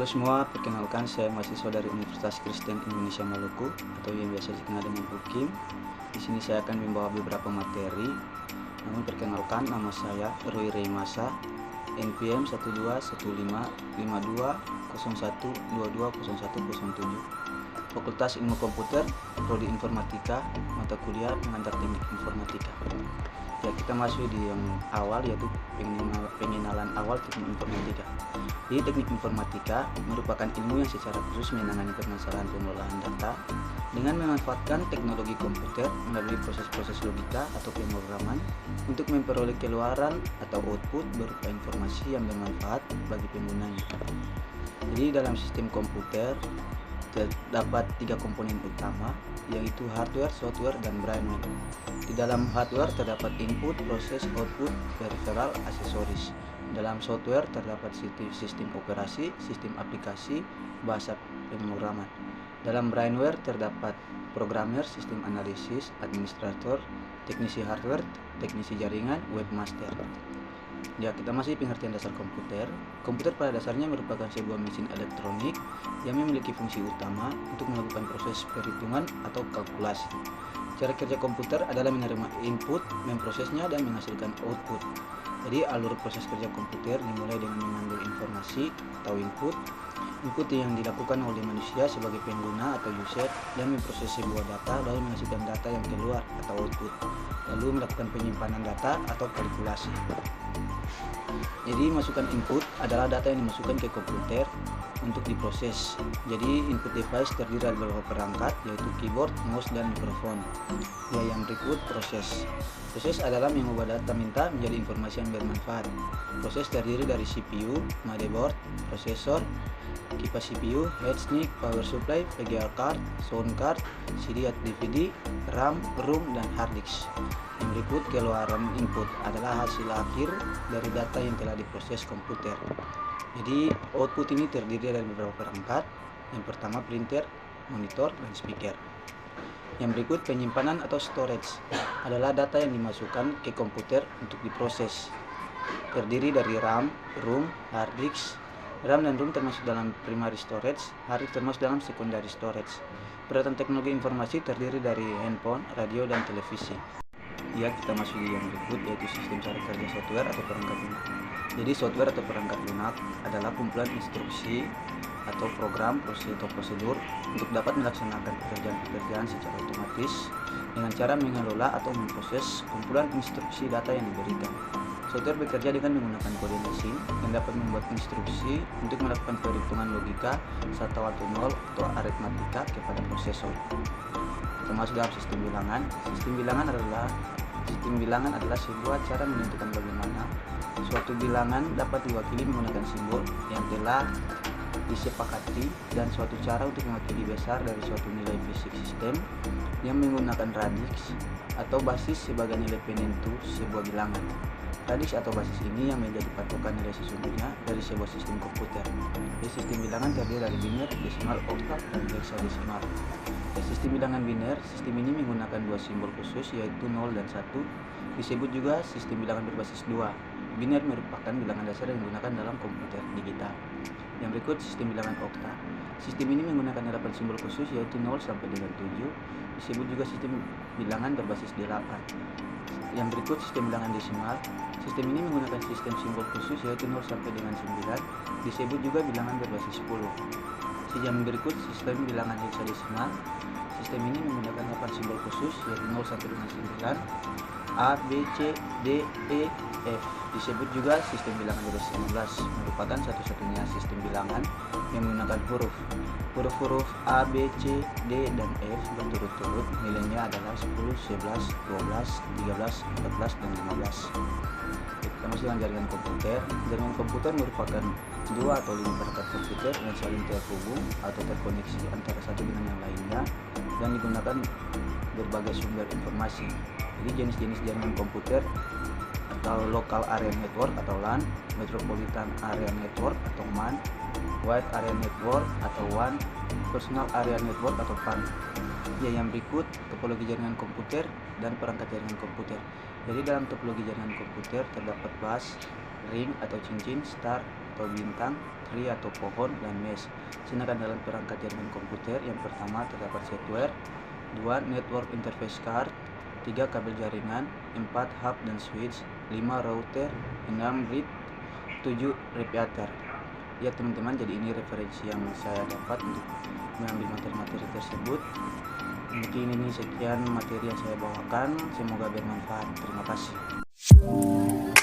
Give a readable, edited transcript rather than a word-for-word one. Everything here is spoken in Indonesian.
Halo semua, perkenalkan saya mahasiswa dari Universitas Kristen Indonesia Maluku atau yang biasa dikenal dengan UKIM. Di sini saya akan membawa beberapa materi. Namun perkenalkan, nama saya Roy Reymasa, NPM 12525201220107. Fakultas Ilmu Komputer, Prodi Informatika, mata kuliah pengantar teknik informatika. Ya, kita masuk di yang awal, yaitu pengenalan awal teknik informatika. Di teknik informatika merupakan ilmu yang secara khusus menangani permasalahan pengelolaan data dengan memanfaatkan teknologi komputer melalui proses-proses logika atau pemrograman untuk memperoleh keluaran atau output berupa informasi yang bermanfaat bagi penggunanya. Jadi dalam sistem komputer terdapat 3 komponen utama, yaitu hardware, software, dan brainware. Di dalam hardware terdapat input, proses, output, peripheral, aksesoris. Dalam software terdapat sistem operasi, sistem aplikasi, bahasa pemrograman. Dalam brainware terdapat programmer, sistem analisis, administrator, teknisi hardware, teknisi jaringan, webmaster. Ya, kita masih pengertian dasar komputer. Komputer pada dasarnya merupakan sebuah mesin elektronik yang memiliki fungsi utama untuk melakukan proses perhitungan atau kalkulasi. Cara kerja komputer adalah menerima input, memprosesnya, dan menghasilkan output. Jadi alur proses kerja komputer dimulai dengan mengambil informasi atau input yang dilakukan oleh manusia sebagai pengguna atau user, dan memproses sebuah data lalu menghasilkan data yang keluar atau output, lalu melakukan penyimpanan data atau kalkulasi. Jadi masukan input adalah data yang dimasukkan ke komputer untuk diproses. Jadi input device terdiri dari beberapa perangkat, yaitu keyboard, mouse, dan mikrofon. Ya, yang berikut proses. Proses adalah mengubah data minta menjadi informasi yang bermanfaat. Proses terdiri dari CPU, motherboard, prosesor, kipas CPU, heatsink, power supply, VGA card, sound card, CD atau DVD, RAM, ROM, dan hard disk. Yang berikut keluaran input adalah hasil akhir dari data yang telah diproses komputer. Jadi output ini terdiri dari beberapa perangkat. Yang pertama printer, monitor, dan speaker. Yang berikut penyimpanan atau storage adalah data yang dimasukkan ke komputer untuk diproses. Terdiri dari RAM, ROM, hard disk. RAM dan ROM termasuk dalam primary storage, hard disk termasuk dalam secondary storage. Peralatan teknologi informasi terdiri dari handphone, radio, dan televisi. Ya, kita masuk di yang berikut, yaitu sistem cara kerja software atau perangkat lunak. Jadi software atau perangkat lunak adalah kumpulan instruksi atau program atau prosedur untuk dapat melaksanakan pekerjaan-pekerjaan secara otomatis dengan cara mengelola atau memproses kumpulan instruksi data yang diberikan. Software bekerja dengan menggunakan kode mesin yang dapat membuat instruksi untuk melakukan perhitungan logika 1 atau 0 atau aritmatika kepada prosesor. Termasuk dalam sistem bilangan. Sistem bilangan adalah sebuah cara menentukan bagaimana suatu bilangan dapat diwakili menggunakan simbol yang telah disepakati, dan suatu cara untuk mewakili besar dari suatu nilai fisik sistem yang menggunakan radix atau basis sebagai nilai penentu sebuah bilangan. Radix atau basis ini yang menjadi patokan nilai sesungguhnya dari sebuah sistem komputer. Jadi sistem bilangan terdiri dari biner, desimal, oktal, dan hexadesimal. Sistem bilangan biner, sistem ini menggunakan 2 simbol khusus, yaitu 0 dan 1. Disebut juga sistem bilangan berbasis 2. Biner merupakan bilangan dasar yang digunakan dalam komputer digital. Yang berikut sistem bilangan oktal. Sistem ini menggunakan 8 simbol khusus, yaitu 0 sampai dengan 7. Disebut juga sistem bilangan berbasis 8. Yang berikut sistem bilangan desimal. Sistem ini menggunakan sistem simbol khusus, yaitu 0 sampai dengan 9. Disebut juga bilangan berbasis 10. Yang berikut sistem bilangan hexadesimal. Sistem ini menggunakan 8 simbol khusus, yaitu 0 sampai dengan 9, A, B, C, D, E, F. Disebut juga sistem bilangan berbasis 15, merupakan satu-satunya sistem bilangan yang menggunakan huruf A, B, C, D, dan F berturut-turut. Nilainya adalah 10, 11, 12, 13, 14, dan 15. Kita masih dengan jaringan komputer. Jaringan komputer merupakan 2 atau 5 perangkat komputer yang saling terhubung atau terkoneksi antara satu dengan yang lainnya dan digunakan berbagai sumber informasi. Jadi jenis-jenis jaringan komputer atau Local Area Network atau LAN, Metropolitan Area Network atau MAN, Wide Area Network atau WAN, Personal Area Network atau PAN. Ya, yang berikut topologi jaringan komputer dan perangkat jaringan komputer. Jadi dalam topologi jaringan komputer terdapat bus, ring atau cincin, star, atau bintang, tree atau pohon, dan mesh. Sedangkan dalam perangkat jaringan komputer, yang pertama terdapat software, 2 network interface card, 3 kabel jaringan, 4 hub dan switch, 5 router, 6 read, 7 repeater. Ya teman-teman, jadi ini referensi yang saya dapat untuk mengambil materi-materi tersebut. Mungkin ini sekian materi yang saya bawakan, semoga bermanfaat. Terima kasih.